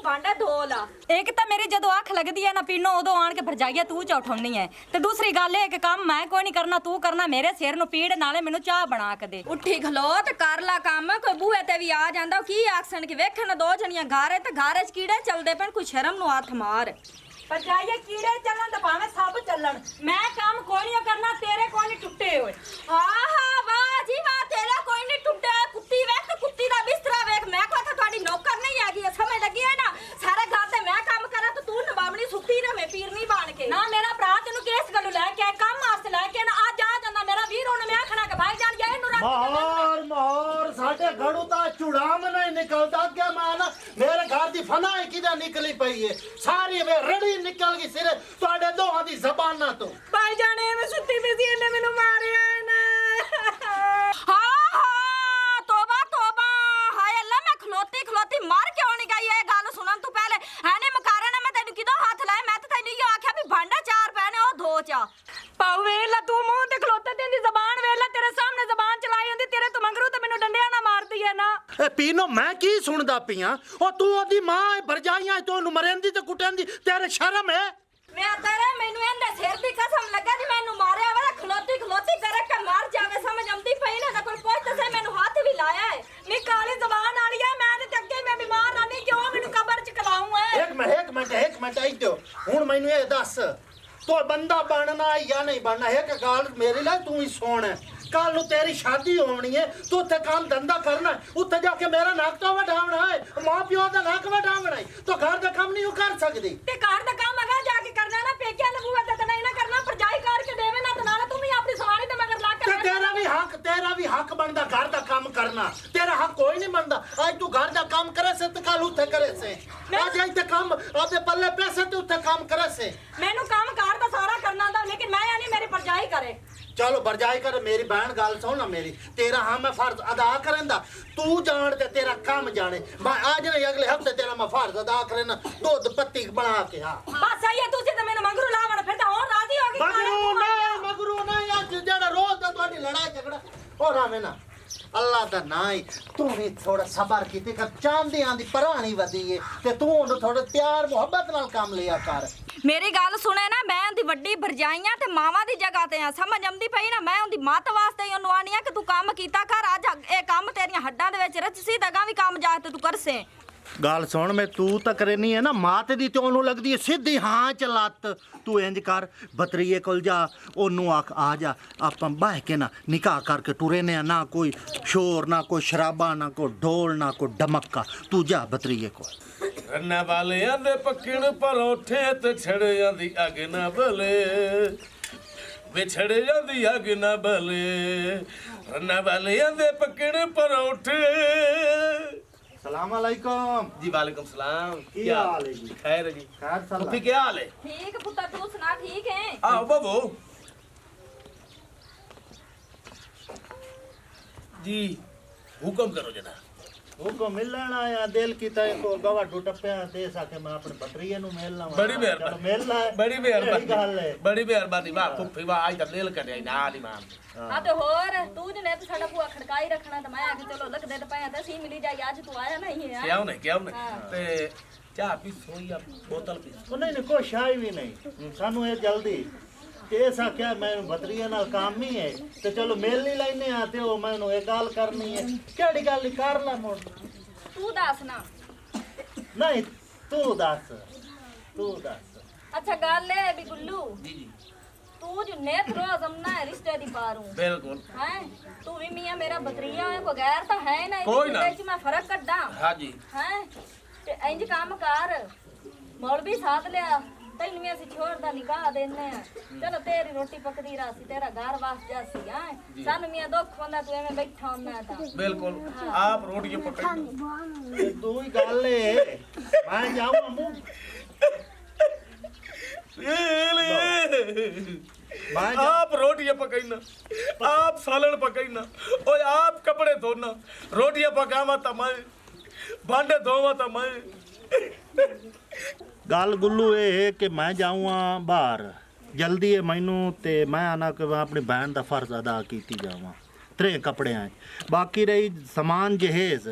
भांडा धोला। एक तो मेरी जदों अख लगदी है ना पीनो उदों आन के भरजाइया तू चौठाउनी है ते दूसरी गल है कि काम मैं कोई नहीं करना तू करना मेरे सिर नु पीड़ नाले मैनू चाह बना के दे। उठी खलो ते कर ला काम कोई बूहे ते भी आ जांदा की आखसन कि वेखन दो जणियां घारे ते घारे च कीड़े चलदे पैन कोई शर्म नु हाथ मार। भरजाइया कीड़े चलन ते भावे सब चलन मैं काम कोई नहीं करना तेरे कोई नहीं टुटे होए। हां हां वाह जी वाह तेरा कोई नहीं टुटे कुत्ती वेख कुत्ती दा बिस्तरा वेख मैं कोई थोड़ी नौकर नहीं आगी समझ लगी है ना सारे घर ते मैं काम करा तो तू नबावनी सुत्ती रहे पीरनी बन के ना मेरा भरा तेनू किस गल्लू लेके काम वास्ते लेके ना आज आ जांदा मेरा वीर हुन मैं आखना कि भाई जान जाए नु रख मोहर साडे घड़ू ता चुड़ाम नहीं निकलदा क्या माना मेरे घर दी फनाई किदा निकली पई है सारी वे रड़ी निकल गई सिरे ਤੁਹਾਡੇ ਦੋਹਾਂ ਦੀ ਜ਼ਬਾਨਾਂ ਤੋਂ भाई जाने मैं सुत्ती पई सी इन्ने मेनू मारिया है ना। हां हां तौबा तौबा हाय अल्लाह मैं खलोती खलोती मर क्यों नहीं गई ये गल सुनन तू पहले है नहीं मकारण मैं तेनू किदों हाथ लाए मैं तो तेनू यो आख्या भी भांडा चार पैने ओ धो चा पाऊ वेला तू मुंह ते खलोते तेरी जबान वेला तेरे सामने जबान चलाई होंदी तेरे तो मंगरू ते मेनू डंडिया ना मारदी है ना। ए पीनो मैं की सुनदा पिया ओ तू ओदी मां भरजाइयां तो नु मरेंदी ते कुटेंदी तेरे शर्म है मैं तेरे मेनू एंदे सिर दी कसम लगा दी मेनू मारया वा खलोती खलोती करे के मार जावे समझ आंदी पई ना कोई पुੱਛ ते मेनू हाथ भी लाया है नी काली जबान वाली है मैं ते अगे मैं बीमार रहनी क्यों मेनू कब्र च कलाऊं है। एक मिनट आई तो हुन मैनू ए दस तो बंदा बनना या नहीं बनना एक गल मेरे लिए तू ही सुन कल नु तेरी शादी होनी है तू उत्थे काम धंधा करना उत्थे जाके मेरा नाक तो वढावना है मां प्यो दा नाक वढावना है तो घर दा काम नहीं कर सकदी ते घर दा काम अगा जाके करना ना पेकियां दे बूहे ते नहीं ना करना परजाई करके देवे ना ते नाले तू भी अपनी सवारी ते मगर ला के तेरा भी हक बनदा घर दा काम करना तेरा हक कोई नहीं बनदा आज तू घर दा काम करे से ते कल उत्थे करे से आज इत्थे काम आपदे पल्ले पैसे ते उत्थे काम करे से मैनू काम घर दा सारा करना दा लेकिन मैं यानी मेरी परजाई करे। चलो बरजाई कर मेरी बहन गाल सुन ना मेरी तेरा हाँ मैं फर्ज अदा करेंदा तू जान ते तेरा काम जाने मैं आज नहीं अगले हफ्ते तेरा मैं फर्ज अदा करेना दूध पत्ती बना के हाँ बस सही है तू ते मेनू मंगरू लावण फिर तो और राजी होगी मगरू नहीं आज जेड़ा रोज दा तोड़ी लड़ाई झगड़ा हो रावे ना अल्लाह दा नाई तू भी थोड़ा सबर कीती कर चांदी आंदी परानी वदी है ते तू उन थोड़ा प्यार मोहब्बत नाल काम लिया कर। मेरी गल सुने ना मैं उनदी वड्डी भरजाइयां ते मावां दी जगह ते आ समझ आंदी पई ना मैं उनदी मत वास्ते ओनु आनी आ कि तू काम कीता कर आज ए काम तेरियां हड्डां दे विच रचसी दगा भी काम जा ते तू करसे गाल सुन मैं तू तो करनी है ना मात दी तो ओनू लगदी है सीधी हाँ च लत तू इंज कर बतरीए कोल जा ओनू आख आ जा आपां बाह के ना निकाह करके टुरे ने ना कोई शोर ना कोई शराबा ना कोई ढोल ना कोई डमक्का तू जा बतरीए कोल रन्ना वालियां दे पक्कण परोठे ते छड़ियां दी अग ना बले विछड़ जांदी अग ना बले रन्ना वालियां दे पक्कण परोठे। सलाम अलैकुम जी वालेकुम सलाम क्या हाल है जी खैर है जी खैर सलाम पुत्ती क्या हाल है ठीक पुत्तर तू सुना ठीक है आओ बाबू जी हुक्म करो जना हुक्म मिलना आया दिल की तय को गवा टप्पे दे सके मैं अपने बटरिए नु मिलना बड़ी मेहरबानी मिलना है बड़ी मेहरबानी गल है बड़ी मेहरबानी वाह फुफी वाह आज तक दिल कर ना दी मान हां ते होर तू जने ते साडा बुआ खड़काई रखना ते मैं आके चलो लगदे ते पया ते सी मिली जाई आज तू आया नहीं है क्यों नहीं ते चाह पी सोई या बोतल पी ओ नहीं कोई शाय भी नहीं सानू ये जल्दी ऐसा क्या मैं बतरिया नाल काम ही है तो चलो मेल नहीं लाइने आते हो मैं एक गाल करनी है केड़ी गल कर ला मोड़ तू दस ना नहीं तू दस अच्छा गल है भी गुल्लू जी जी तू जो नेत रोज हमना है रिश्ते दी पारू बिल्कुल हैं तू भी मियां मेरा बतरिया है कोई गैर तो है ना कोई ना मैं फर्क कड्डा हां जी हैं ते इंज काम कर मौलवी साथ लिया तैन में ਅਸੀਂ छोड़ दा निकाह देने चलो तेरी रोटी पकदी रासी तेरा घर वास जासी हैं सन मियां दुख होंदा तू एवें बैठा होना ता बिल्कुल आप रोटियां पकाई दो ही गल है मैं जाऊं अम्मू आप रोटियां पकाइना आप सालन पकाइना ओए आप कपड़े धोना रोटियां पकावा ता मैं भांडे धोवा ता मैं गल गुल्लू ये है कि मैं जाऊँ बाहर जल्दी है मैनू ते मैं आना कि मैं अपनी बहन का फर्ज अदा की जावा 3 कपड़ियां बाकी रही समान जहेज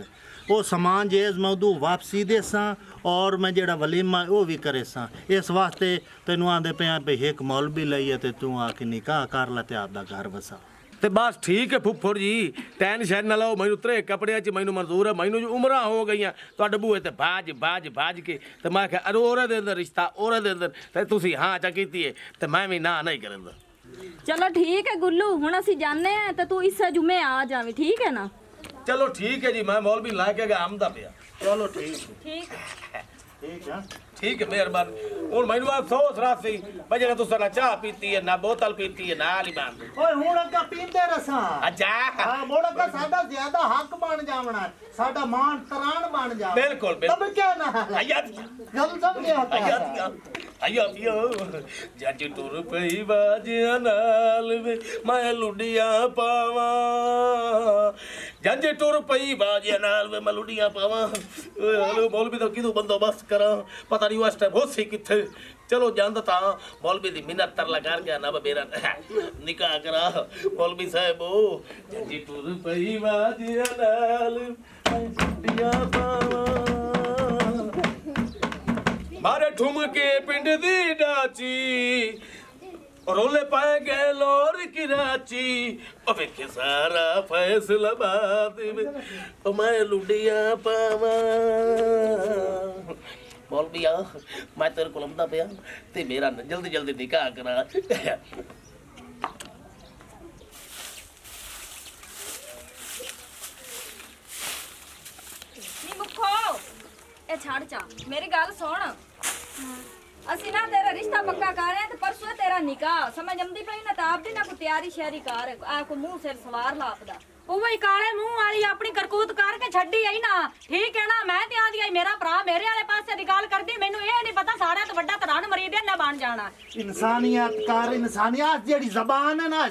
वो समान जहेज मैं उदू वापसी दे सां और मैं जेड़ा वलीमा वो भी करे सां इस वास्ते तेनू आंदे पे भी एक मौलवी लईए ते तू आके निकाह कर ला ते आपदा घर वसा ਤੇ ਬਸ ਠੀਕ ਹੈ ਫੁੱਫੜ ਜੀ ਟੈਨਸ਼ਨ ਨਾ ਲਓ ਮੈਨੂੰ 3 ਕੱਪੜਿਆਂ 'ਚ ਮੈਨੂੰ ਮਨਜ਼ੂਰ ਹੈ ਮੈਨੂੰ ਜੋ ਉਮਰਾਂ ਹੋ ਗਈਆਂ ਤੁਹਾਡੇ ਬੂਹੇ ਤੇ ਬਾਜ ਕੇ ਤੇ ਮੈਂ ਕਿਹਾ ਅਰੇ ਉਹਦੇ ਦੇ ਅੰਦਰ ਰਿਸ਼ਤਾ ਉਹਦੇ ਦੇ ਅੰਦਰ ਤੇ ਤੁਸੀਂ ਹਾਂ ਚਾ ਕੀਤੀ ਹੈ ਤੇ ਮੈਂ ਵੀ ਨਾ ਨਹੀਂ ਕਰਦਾ ਚਲੋ ਠੀਕ ਹੈ ਗੁੱਲੂ ਹੁਣ ਅਸੀਂ ਜਾਣੇ ਆ ਤੇ ਤੂੰ ਇਸੇ ਜੁਮੇ ਆ ਜਾਵੇਂ ਠੀਕ ਹੈ ਨਾ ਚਲੋ ਠੀਕ ਹੈ ਜੀ ਮੈਂ ਮੌਲਵੀ ਲਾ ਕੇ ਗਿਆ ਆਮਦਾ ਪਿਆ चलो ठीक ਠੀਕ है ਠੀਕ ਹੈ ਮਿਹਰਬਾਨੀ ਹੁਣ ਮੈਨੂੰ ਆ ਸੋਚ ਰਹਾ ਸੀ ਮੈਂ ਜਿਹੜਾ ਤੁਸੀਂ ਨਾ ਚਾਹ ਪੀਤੀ ਹੈ ਨਾ ਬੋਤਲ ਪੀਤੀ ਹੈ ਨਾਲ ਹੀ ਬੰਦ ओए हुण अग्गा पींदे रसां ਅੱਛਾ हां मोड़ अग्गा साडा ज्यादा हक बन जावना साडा मान तरान बन जा बिल्कुल तब क्या ना ਆਇਆ गल समझे ਆਇਆ ਜੱਜ ਟੁਰ ਪਈ ਬਾਜਿਆਂ ਨਾਲ ਵੇ ਮੈਂ ਲੁੱਡੀਆਂ ਪਾਵਾਂ ਜੱਜ ਟੁਰ ਪਈ ਬਾਜਿਆਂ ਨਾਲ ਵੇ ਮੈਂ ਲੁੱਡੀਆਂ ਪਾਵਾਂ ਓਏ ਹਲੋ ਮੌਲਵੀ ਦਾ ਕਿਦੋਂ ਬੰਦੋਬਸਤ ਕਰਾਂ ਪਤਾ ਨਹੀਂ ਉਸ ਟਾਈਮ ਹੋਸੀ ਕਿੱਥੇ ਚਲੋ ਜਾਂਦਾ ਤਾਂ ਮੌਲਵੀ ਦੀ ਮਿੰਨਤ ਤਰਲਾ ਕਰ ਗਿਆ ਨਾ ਮੇਰਾ ਨਿਕਾਹ ਕਰਾ ਮੌਲਵੀ ਸਾਹਿਬ ਉਹ ਜੱਜ ਟੁਰ ਪਈ ਬਾਜਿਆਂ ਨਾਲ ਮੈਂ ਲੁੱਡੀਆਂ ਪਾਵਾਂ ਮਾਰੇ ਠੁਮਕੇ ਪਿੰਡ ਦੀ ਡਾਚੀ ਰੋਲੇ ਪਾਏ ਗਏ ਲੋਰ ਕਿਰਾਚੀ ਉਹ ਵੇਖੇ ਸਾਰਾ ਫੈਸਲਾਬਾਦ ਵਿੱਚ ਉਹ ਮੈਂ ਲੁੱਡੀਆਂ ਪਾਵਾਂ ਮੌਲਵੀਆ ਮੈਂ ਤੇਰੇ ਕੋਲ ਆਉਂਦਾ ਪਿਆ ਤੇ ਮੇਰਾ ਜਲਦੀ ਜਲਦੀ ਨਿਕਾਹ ਕਰਾ ਨੀ ਮੁੱਖੋ ਇਹ ਛੱਡ ਚਾ ਮੇਰੀ ਗੱਲ ਸੁਣ ਅਸੀਂ ਨਾ ਤੇਰਾ ਰਿਸ਼ਤਾ ਪੱਕਾ ਕਰ ਰਹੇ ਆ ਤੇ ਪਰਸੋਂ ਤੇਰਾ ਨਿਕਾਹ ਸਮਝ ਆਉਂਦੀ ਪਈ ਨਾ ਤਾਂ ਆਪ ਦੀ ਨਾ ਕੋਈ ਤਿਆਰੀ ਸ਼ਹਿਰੀ ਕਰ ਆ ਕੋ ਮੂੰਹ ਸਿਰ ਸਵਾਰ ਲਾਪਦਾ ਉਹ ਵੀ ਕਾਲੇ ਮੂੰਹ ਵਾਲੀ ਆਪਣੀ ਕਰਕੂਤ ਕਰਕੇ ਛੱਡੀ ਆਈ ਨਾ ਠੀਕ ਹੈ ਨਾ ਮੈਂ ਤੇ ਆਂਦੀ ਆਈ ਮੇਰਾ ਭਰਾ ਮੇਰੇ ਵਾਲੇ ਪਾਸੇ ਦੀ ਗੱਲ ਕਰਦੀ ਮੈਨੂੰ ਇਹ ਨਹੀਂ ਪਤਾ ਸਾਰਿਆਂ ਤੋਂ ਵੱਡਾ ਤਰਾਨ ਮਰੀਦ ਹੈ ਨਾ ਬਣ ਜਾਣਾ इंसानियत कर इंसानियत जेड़ी जबान है ना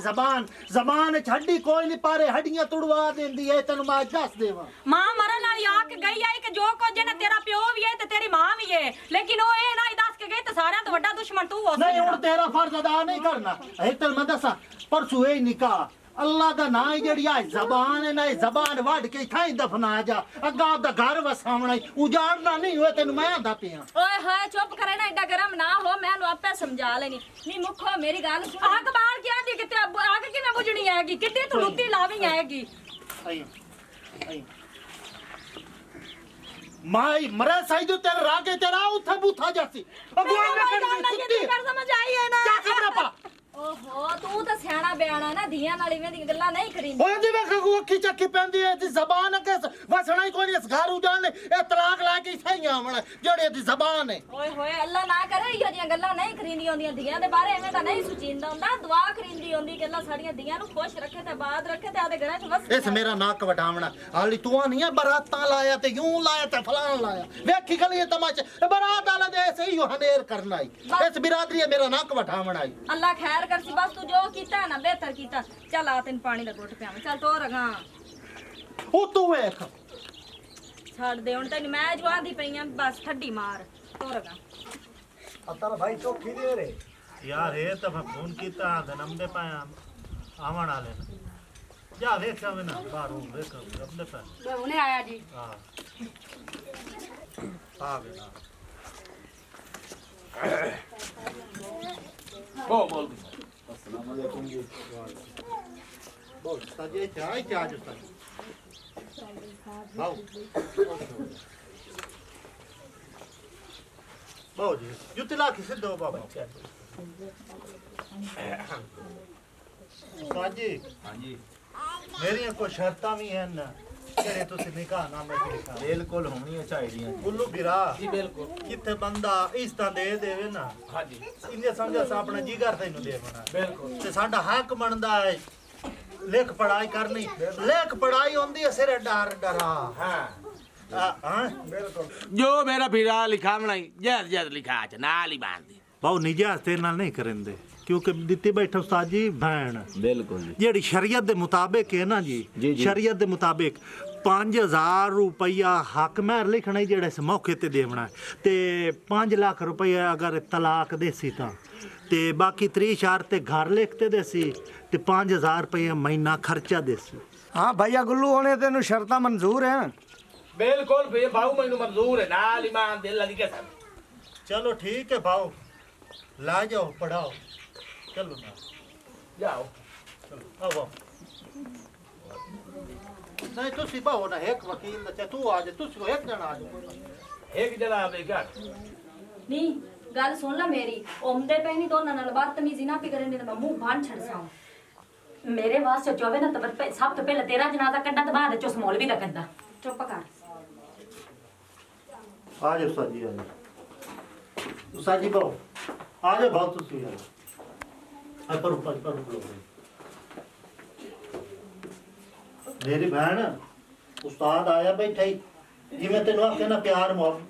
जबान छड्डी कोई नहीं पारे हड्डियां तुड़वा देंदी है तेन मैं दस देवा ਮਾਂ ਮਰਨ ਵਾਲੀ ਆ ਕੇ ਗਈ ਆਈ ਕਿ ਜੋ ਕੁਝ ਨੇ ਤੇਰਾ ਪਿਓ ਵੀ ਹੈ ਤੇ ਤੇਰੀ ਮਾਂ ਵੀ ਹੈ ਲੇਕਿਨ ਉਹ ਇਹ ਨਾ ਹੀ ਦੱਸ ਕੇ ਗਈ ਤੇ ਸਾਰਿਆਂ ਤੋਂ ਵੱਡਾ ਦੁਸ਼ਮਣ ਤੂੰ ਹੋ नहीं हुण तेरा फर्ज अदा नहीं करना है तेन मैं दसा परसों ए निकाह अल्लाह दा ना ही जेड़ी आ जबान है ना जबान वड के इथां ही दफना जा अग्गा आपदा घर वसावना उजाड़ना नहीं होए तेन मैं आंदा पिया ਓਏ ਹਾਏ ਚੁੱਪ ਕਰੇ ਨਾ ਐਡਾ ਗਰਮ ਨਾ ਹੋ ਮੈਂ ਉਹਨੂੰ ਆਪੇ ਸਮਝਾ ਲੈਣੀ ਨੀ ਮੁੱਖੋ ਮੇਰੀ ਗੱਲ ਸੁਣ ਅੱਗ ਬਾਲ ਕੇ ਆਂਦੀ ਕਿਤੇ ਅੱਗ ਕਿਵੇਂ ਬੁਝਣੀ ਆਏਗੀ ਕਿੱਡੀ ਤੂੰ ਲੁੱਤੀ ਲਾਵੀਂ ਆਏਗੀ आई माई मरे साइदो तेरे रागे तेरा उठा बूथा जासी अगवा में कर दी कुत्ती ਸਮਝ ਆਈ ਹੈ ਨਾ क्या खबरा पा ਓਹੋ ਤੂੰ ਤਾਂ ਸਿਆਣਾ ਬਿਆਣਾ ਨਾ ਧੀਆਂ ਨਾਲ ਇਵੇਂ ਦੀਆਂ ਗੱਲਾਂ ਨਹੀਂ ਕਰੀਂਦੀ होए दी वे वक्की चक्की पेंदी है दी जबान के वसना ही कोई नहीं इस घर उजाड़ने ए तलाक ला के सही आवना जेड़ी दी जबान है ਓਏ ਹੋਏ ਅੱਲਾ ਨਾ ਕਰੇ ਇਹੋ ਜਿਹੀਆਂ ਗੱਲਾਂ ਨਹੀਂ ਕਰੀਂਦੀਆਂ ਹੁੰਦੀਆਂ ਧੀਆਂ ਦੇ ਬਾਰੇ ਐਵੇਂ ਤਾਂ ਨਹੀਂ ਸੁਚੀਂਦਾ ਹੁੰਦਾ ਦੁਆ ਕਰੀਂਦੀ ਹੁੰਦੀ ਕਿ ਅੱਲਾ ਸਾਡੀਆਂ ਧੀਆਂ ਨੂੰ ਖੁਸ਼ ਰੱਖੇ ਤੇ ਆਬਾਦ ਰੱਖੇ ਤੇ ਆਦੇ ਘਰਾਂ 'ਚ ਵਸ इस मेरा नाक वटावना हाली तू नहीं है बरातां लाया ते यूं लाया ते फलान लाया वेखी गली तमाशे बरात वाला दे ऐसे ही हनेर करना ही इस बिरादरी है मेरा नाक वटावना ही ਅੱਲਾ ਖੈਰ ਕਰਸੀ ਬਸ ਤੂੰ ਜੋ ਕੀਤਾ ਨਾ ਬਿਹਤਰ ਕੀਤਾ ਚੱਲ ਆ ਤੈਨੂੰ ਪਾਣੀ ਦਾ ਘੁੱਟ ਪਿਆਵਾਂ ਚੱਲ ਤੋਰ ਅਗਾ ओ तू वेख ਛੱਡ ਦੇ ਹੁਣ ਤੈਨੂੰ ਮੈਂ ਜੋ ਆਂਦੀ ਪਈ ਆਂ ਬਸ ਠੱਡੀ ਮਾਰ ਤੋਰ ਅਗਾ अतर भाई चौकी दे रे यार ये तो मैं फोन कीता जन्म दे पाया आवन वाले ने जा देखा वे ना बाहरों देख अपने पे ਮੈਂ ਹੁਣੇ ਆਇਆ ਜੀ हां आ गया ਉਹ ਮੌਲਵੀ बोल सजे चाय क्या जो आओ बाबू जी जुतला किसे दो बाबा साजी हां जी मेरी कोई शर्तां भी हैं ना ਜਿਹੜੇ ਤੁਸੀਂ ਨਿਕਾਹ ਨਾਮੇ ਤੇ ਲਿਖਾ बिल्कुल होनी चाहिए ਗੁੱਲੂ ਬਿਰਾ ਜੀ ਬਿਲਕੁਲ ਕਿਤੇ ਬੰਦਾ ਇਸ ਤਾਂ ਦੇ ਦੇਵੇ ਨਾ ਹਾਂਜੀ ਇੰਨੇ ਸਮਝਾ ਸਾ ਆਪਣਾ ਜਿਗਰ ਤੈਨੂੰ ਦੇਵਣਾ ਬਿਲਕੁਲ ਤੇ ਸਾਡਾ ਹੱਕ ਬਣਦਾ ਹੈ ਲਿਖ ਪੜਾਈ ਕਰਨੀ ਲਿਖ ਪੜਾਈ ਹੁੰਦੀ ਹੈ ਸਿਰ ਡਰਾ ਹਾਂ ਹਾਂ ਜੋ ਮੇਰਾ ਫਿਰਾ ਲਿਖਾਵਣਾ ਹੀ ਜਦ ਜਦ ਲਿਖਾ ਚ ਨਾਲ ਹੀ ਬਾਂਧਦੀ ਬਹੁ ਨਿਜਾਜ਼ ਤੇ ਨਾਲ ਨਹੀਂ ਕਰਿੰਦੇ ਕਿਉਂਕਿ ਦਿੱਤੀ ਬੈਠਾ ਉਸਤਾਦ ਜੀ ਭੈਣ बिल्कुल जी ਜਿਹੜੀ ਸ਼ਰੀਅਤ ਦੇ ਮੁਤਾਬਿਕ ਹੈ ਨਾ ਜੀ ਜੀ, ਜੀ। ਸ਼ਰੀਅਤ ਦੇ ਮੁਤਾਬਿਕ 5000 रुपया हक महर लिखना ही जेड़ा इस मौके ते देवना है ते 5 लाख रुपया अगर तलाक देसी ते बाकी 30,000 ते घर लिखते देसी ते 5000 रुपया महीना खर्चा देसी। हाँ भैया गुल्लू होने तेन शर्तां मंजूर हैं। बिल्कुल भैया भाऊ मैनू मंजूर है नाल ईमान दिल लगी के सब। चलो ठीक है भाऊ ला जाओ पढ़ाओ चलो ना जाओ चलो आओ नहीं तुसी भाओ ना एक वकील दा तू आ जा तुसी एक जना आ जाओ एक जनाब है क्या ਨੀ ਗੱਲ ਸੁਣ ਲੈ ਮੇਰੀ ਆਉਂਦੇ ਪੈ ਨਹੀਂ ਦੋਨਾਂ ਨਾਲ ਬਦਤਮੀਜ਼ੀ ਨਾ ਵੀ ਕਰੇ ਨਹੀਂ ਮੈਂ ਮੂੰਹ ਬੰਨ ਛੱਡ ਸਾਂ ਮੇਰੇ ਵਾਸਤੇ ਚੋਵੇ ਨਾ ਤਬਰ ਸਭ ਤੋਂ ਪਹਿਲਾਂ ਤੇਰਾ ਜਨਾਜ਼ਾ ਕੱਢਾ ਤੇ ਬਾਅਦ ਚੋਂ ਮੌਲਵੀ ਦਾ ਕੱਢਾ ਚੁੱਪ ਕਰ आ जाओ साजी आ जाओ साजी भाओ आ जाओ भाओ तुसी यार पर ऊपर मेरी बहन उस्ताद आया बैठा ही जिवें तेन आखे ना प्यार मोहब्बत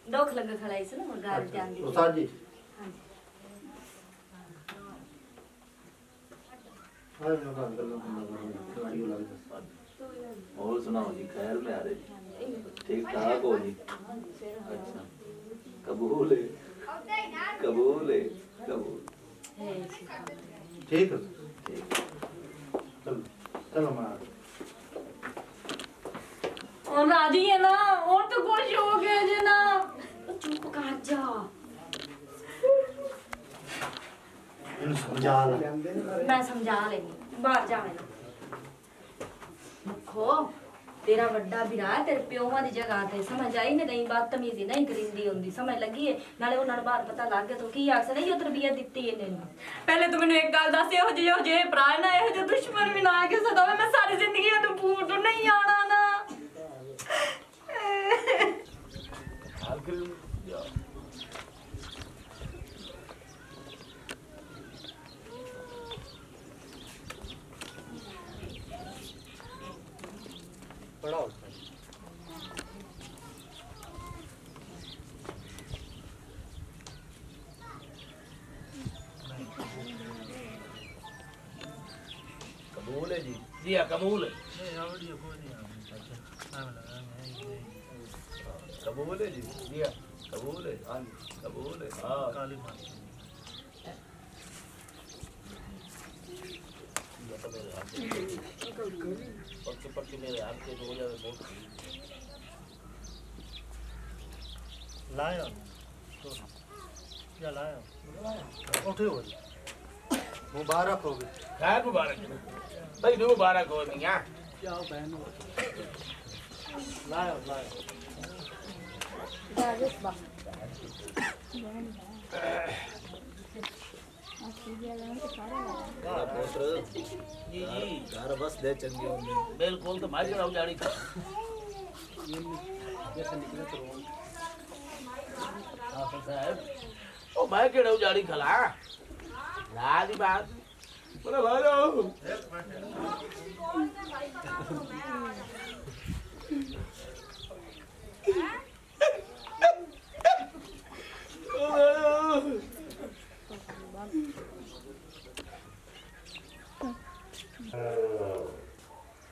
ਦੁੱਖ ਲੱਗ ਖੜਾਈ ਸੀ ਨਾ ਮੈਂ ਗੱਲ ਜਾਂਦੀ उस्ताद जी और सुनाओ जी खैर में आ रहे जी ठीक ठाक हो जी अच्छा कबूल है कबूल है कबूल ठीक है ठीक चलो चलो मैं ਉਹ ਰਾਜੀ ਹੈ ਨਾ ਉਹ ਤਾਂ ਖੁਸ਼ ਹੋ ਗਿਆ ਜੇ ਨਾ ਚੁੱਪ ਕਰ ਜਾ इन समझा ला ਮੈਂ ਸਮਝਾ ਲੈਣੀ ਬਾਹਰ ਜਾ ਮੈਨੂੰ ਮੁਖੋ ਤੇਰਾ ਵੱਡਾ ਵੀਰਾ ਤੇਰੇ ਪਿਓਾਂ ਦੀ ਜਗ੍ਹਾ ਤੇ ਸਮਝ ਆਈ ਨਹੀਂ ਬਦਤਮੀਜ਼ੀ ਨਹੀਂ ਕਰਿੰਦੀ ਹੁੰਦੀ ਸਮਝ ਲੱਗੀ ਏ ਨਾਲੇ ਉਹਨਾਂ ਨੂੰ ਬਾਹਰ ਪਤਾ ਲੱਗ ਗਿਆ ਤੂੰ ਕੀ ਆਖਸ ਨਹੀਂ ਉਹ ਤਰਬੀਅਤ ਦਿੱਤੀ ਇਹਨੇ ਨੂੰ ਪਹਿਲੇ ਤੂੰ ਮੈਨੂੰ ਇੱਕ ਗੱਲ ਦੱਸ ਇਹੋ ਜਿਹੇ ਭਰਾ ਨਾ ਇਹੋ ਜਿਹੇ ਦੁਸ਼ਮਣ ਵੀ ਨਾ ਕੇ ਸਦਾਵੇ ਮੈਂ ਸਾਰੀ ਜ਼ਿੰਦਗੀ ਇਹਨੂੰ ਫੂਟ ਨਹੀਂ ਆਣਾ ਨਾ हाल कर पढ़ाओ कबूल है जी हाँ कबूल है कबूल है जी हाँ कबूल है हाँ कबूल है हाँ काली माँ पक्के मेरे हाथ के हो जाए बहुत लाया क्या लाया उठे हो मुबारक हो गई खैर मुबारक भाई दो मुबारक हो नहीं हाँ क्या बहन लाया लाया जी जी घर बस दे चंगे होंगे बिल्कुल तो भाई चढ़ाओ जाड़ी का साहब ओ मैं केड़ा उजाड़ी खला लाली बात बोले भाई जाओ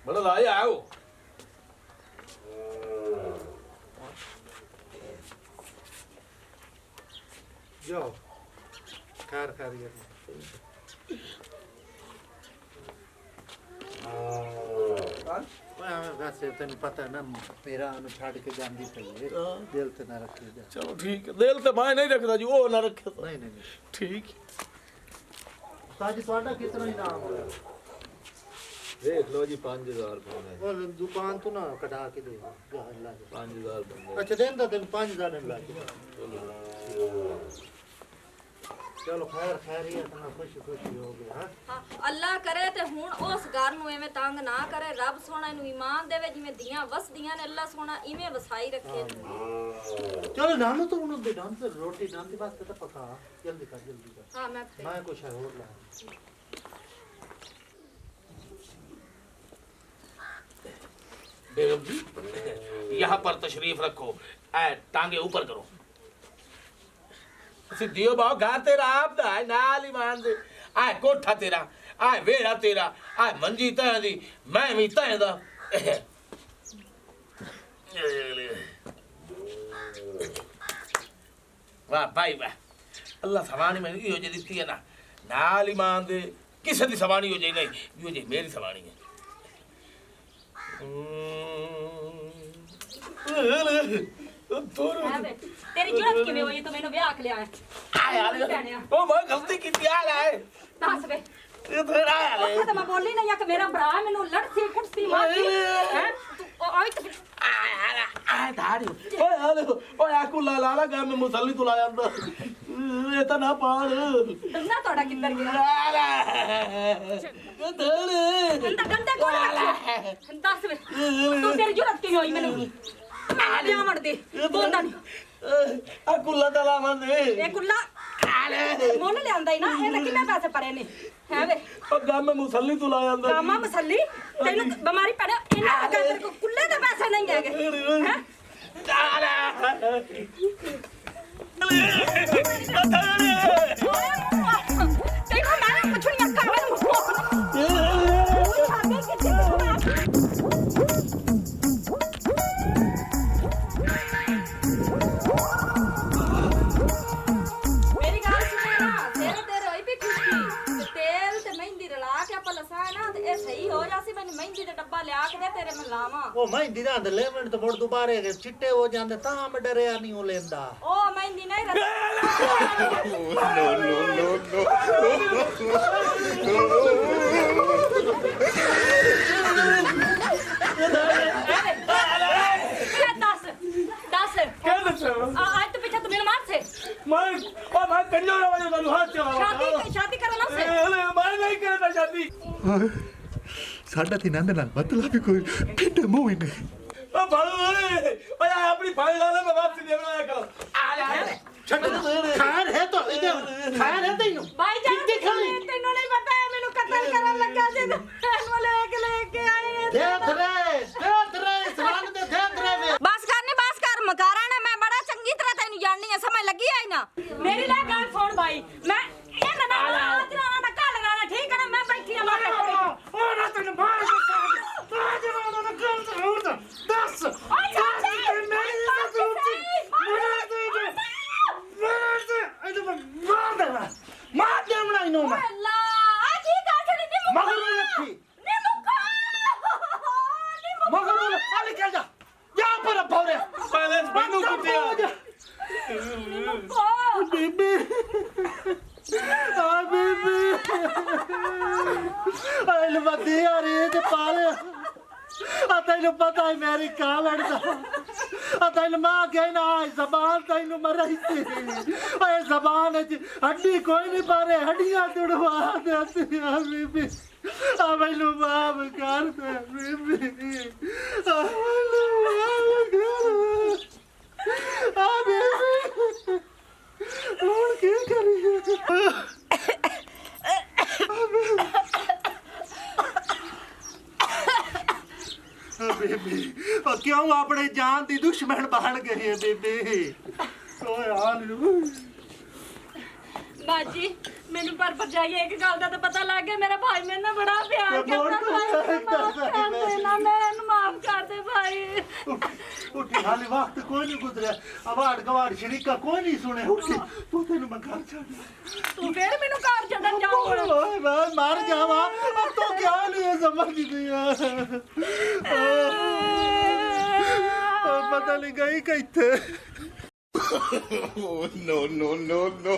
बोले भाई आओ जाओ खैर खैर वैसे तेन पता है ना मेरा छड़ के जाती पई दिल ते ना रखी जा चलो ठीक है दिल तो मैं नहीं रखता जी वो ना रखे तो नहीं नहीं ठीक साजी ਤੁਹਾਡਾ कितना इनाम होया देख लो जी 5000 रुपये वो दुकान तो ना कटा के दे 5000 बंदे अच्छा देन दा तेन 5000 ला चलो खैर खैर ही इतना खुशी खुशी हो गया हां ਹਾਂ ਅੱਲਾ ਕਰੇ ਤੇ ਹੁਣ ਉਸ ਘਰ ਨੂੰ ਐਵੇਂ ਤੰਗ ਨਾ ਕਰੇ ਰੱਬ ਸੋਹਣਾ ਇਹਨੂੰ ਈਮਾਨ ਦੇਵੇ ਜਿਵੇਂ ਦੀਆਂ ਵਸਦੀਆਂ ਨੇ ਅੱਲਾ ਸੋਹਣਾ ਇਵੇਂ ਵਸਾਈ ਰੱਖੇ चलो नानो तो उन्होंने डांस रोटी नान के बाद तो पका जल्दी कर ਹਾਂ ਮੈਂ मैं कुछ है और ला बेगम जी यहाँ पर तशरीफ रखो ऐ टांगे ऊपर करो सिद्धियो बाओ घर तेरा आप दा है नाल ईमान दे ऐ कोठा तेरा आ वेड़ा तेरा आ मंजी तैं दी मैं भी तैं दा वाह भाई वाह अल्लाह सवानी मैंने इहो जे दित्ती है ना नाल ईमान दे किसे दी सवानी हो जाए नहीं इहो जे मेरी सवानी है तेरी जरूरत किवें होई तू मैनू ब्याह के लिया है ओ मैं गलती की आ है दस वे ये थोड़ा आ ਉਹ ਤਾਂ ਮੈਂ ਬੋਲੀ ਨਹੀਂ ਆ ਕਿ ਮੇਰਾ ਭਰਾ ਮੈਨੂੰ ਲੜਸੀ ਕੁੱਟਸੀ ਮਾਰਦੀ ਹੈ ਤੂੰ ਆਈ ਤੇ आ धाड़ी ओए हेलो ओए आकू ला ला गा मैं मुसल्ली तो ला ਜਾਂਦਾ ਇਹ ਤਾਂ ਨਾ ਪਾੜ ਨਾ ਤੁਹਾਡਾ ਕਿੱਧਰ ਗਿਆ ਗੰਦਾ ਗੰਦਾ ਕੋਲ ਦੱਸ ਵੇ ਤੂੰ ਤੇਰੀ ਜੁਰਤ ਕਿਵੇਂ ਹੋਈ ਮੈਨੂੰ ਮੈਂ ਲਿਆਵਣ ਦੇ ਬੋਲਦਾ ਨਹੀਂ ਆ ਕੁੱਲਾ ਦਾ ਲਾ ਮੰਦੇ ਇਹ ਕੁੱਲਾ ਮੁੱਲ ਲਿਆਂਦਾ ਹੀ ਨਾ ਇਹਦੇ ਕਿੰਨੇ ਪੈਸੇ ਪਰੇ ਨੇ ਹੈ ਵੇ ਉਹ ਗਾਮ ਮੈਂ ਮੁਸੱਲੀ ਤੋਂ ਲਾ ਜਾਂਦਾ ਕਾਮਾ ਮਸੱਲੀ ਤੈਨੂੰ ਬਿਮਾਰੀ ਪੜਾ ਇਹਨਾਂ ਅਗਰ ਤੇਰੇ ਕੋ ਕੁੱਲੇ ਦੇ ਪੈਸੇ ਨਹੀਂ ਹੈਗੇ ਹੈ ਤੈਨੂੰ ਮੈਂ ਕੁਛ ਨਹੀਂ ਅੱਖਾਂ ਮੈਨੂੰ ਸਾਡੇ ਕਿੱਥੇ ਮੇਰੀ ਗੱਲ ਸੁਣੇ ਨਾ ਤੇਰੇ ਤੇ ਰੋਈ ਵੀ ਖੁਸ਼ੀ ਤੇ ਤੇਲ ਤੇ ਮਹਿੰਦੀ ਰਲਾ ਕੇ ਆਪਾਂ ਲਸਾ ਨਾ ਤੇ ਇਹ ਸਹੀ ਹੋ ਜਾਸੀ ਮੈਨੂੰ ਮਹਿੰਦੀ ਦਾ ਡੱਬਾ ਲਿਆ ਕੇ ਦੇ ਤੇਰੇ ਮੈਂ ਲਾਵਾਂ ਉਹ ਮਹਿੰਦੀ ਦਾ ਅੰਦਰ ਲੈ ਮਿੰਟ ਤੋਂ ਮੁੜ ਦੁਬਾਰੇ ਚਿੱਟੇ ਹੋ ਜਾਂਦੇ ਤਾਂ ਮੈਂ ਡਰਿਆ ਨਹੀਂ ਉਹ ਲੈਂਦਾ ਉਹ ਮਹਿੰਦੀ ਨਹੀਂ ਰੱਖ ਦੱਸ क्या बच्चा आज तो पीछे तू मेरे मार से मैं ओ मैं करियो रे वाले तनु हाथ चला शादी करना से मैं नहीं करना शादी ਸਾਡਾ ਤੇ ਨੰਦ ਨਾਲ ਮਤਲਬ ਕੋਈ ਢਿੱਡ ਮੂੰਹ ਹੀ ਨਹੀਂ ओ भालू रे ओ यार अपनी फाइल ला ले मैं वापस दे बनाया करो आ जा ਖੈਰ ਹੈ ਤਾਂ ਇਹਦੇ ਖੈਰ ਹੈ ਤੈਨੂੰ भाई जान ਤੈਨੂੰ ਨਹੀਂ ਪਤਾ ਹੈ ਮੈਨੂੰ ਕਤਲ ਕਰਨ ਲੱਗਾ ਸੀ ਇਹਨੂੰ ਲੈ ਕੇ ਆਏ ਦੇਖ ਰੇ ਸਵਾਲ ਦੇ ਦੇਖ ਰੇ ਵੇ ਬਸ ਕਰ ਮਕਾਰਾ ਨੇ ਮੈਂ ਬੜਾ ਚੰਗੀ ਤਰ੍ਹਾਂ ਤੈਨੂੰ ਜਾਣਨੀ ਆ ਸਮਝ ਲੱਗੀ ਆਈ ਨਾ ਮੇਰੀ ਲੈ ਗੱਲ ਸੁਣ ਭਾਈ ਮੈਂ ਇਹਨਾਂ ਦਾ ਅੱਜ ਨਾ ਕੱਲ ਨਾ ਠੀਕ ਹੈ ਨਾ ਮੈਂ ਬੈਠੀ ਆ ਮਾਰੇ ओ ना तने मार दे आ जा ना कर ਹੋਰ ਦੱਸ ਓਏ ਚਾਚੀ मेरी इज्जत होती मार दे ਮਾਰ ਦੇਵਣਾ ਇਹਨੂੰ ਮੈਂ ਅੱਲਾ ਆ ਕੀ ਗੱਲ ਛੜੀ ਨੀ ਮਗਰ ਨੂੰ ਰੱਖੀ ਨੀ ਮੁੱਕਾ ਮਗਰ ਨੂੰ ਆ ਨਿਕਲ ਜਾ ਜਾ ਪਰ ਭੌਰੇ पहले ਮੈਨੂੰ ਕੁੱਟਿਆ ਬੀਬੀ ਆ ਬੀਬੀ ਆ ਲਵਦੀ ਆ ਰਹੀ ਤੇ ਪਾਲੇ ਆ ਤੈਨੂੰ ਪਤਾ ਹੈ ਮੇਰੀ ਕਾਂ ਲੜਦਾ ਆ ਤੈਨੂੰ ਮਾਂ ਕਹਿ ਨਾ ਜ਼ਬਾਨ ਤੈਨੂੰ ਮਰਾਈ ਸੀ ਓਏ ਜ਼ਬਾਨ ਚ ਹੱਡੀ ਕੋਈ ਨਹੀਂ ਪਾਰੇ ਹੱਡੀਆਂ ਤੁੜਵਾ ਦੇਤੀ ਆ ਬੀਬੀ ਆ ਮੈਨੂੰ ਮਾਫ ਕਰ ਦੇ ਬੀਬੀ ਆ ਮੈਨੂੰ ਮਾਫ ਕਰ ਆ ਬੀਬੀ ਹੁਣ ਕੀ ਕਰੀਏ ਬੇਬੀ ਉਹ ਕਿਉਂ ਆਪਣੇ ਜਾਨ ਦੀ ਦੁਸ਼ਮਣ ਬਣ ਗਈ ਹੈ ਬੇਬੀ ਓਏ ਆਲੂ ਬਾਜੀ ਮੈਨੂੰ ਪਰ ਭਰਜਾਈ ਇੱਕ ਗੱਲ ਦਾ ਤਾਂ ਪਤਾ ਲੱਗ ਗਿਆ ਮੇਰਾ ਭਾਈ ਮੇਰੇ ਨਾਲ ਬੜਾ ਪਿਆਰ ਕਰਦਾ ਮੈਨੂੰ ਮਾਫ ਕਰ ਦੇ ਭਾਈ ਉੱਠੀ ਹਾਲੇ ਵਕਤ ਕੋਈ ਨਹੀਂ ਗੁਜ਼ਰਿਆ ਆਵਾੜ ਗਵਾੜ ਸ਼ਰੀਕਾ ਕੋਈ ਨਹੀਂ ਸੁਣੇ ਉੱਠੀ ਤੂੰ ਤੈਨੂੰ ਮੈਂ ਘਰ ਛੱਡ ਤੂੰ ਫੇਰ ਮੈਨੂੰ ਘਰ ਛੱਡਣ ਜਾਊਂਗਾ ਓਏ ਮੈਂ ਮਰ ਜਾਵਾਂ ਅਬ ਤੂੰ ਕਿਆ ਨਹੀਂ ਸਮਝਦੀ ਆ ਪਤਾ ਨਹੀਂ ਗਈ ਕਿੱਥੇ Oh, no, no, no, no.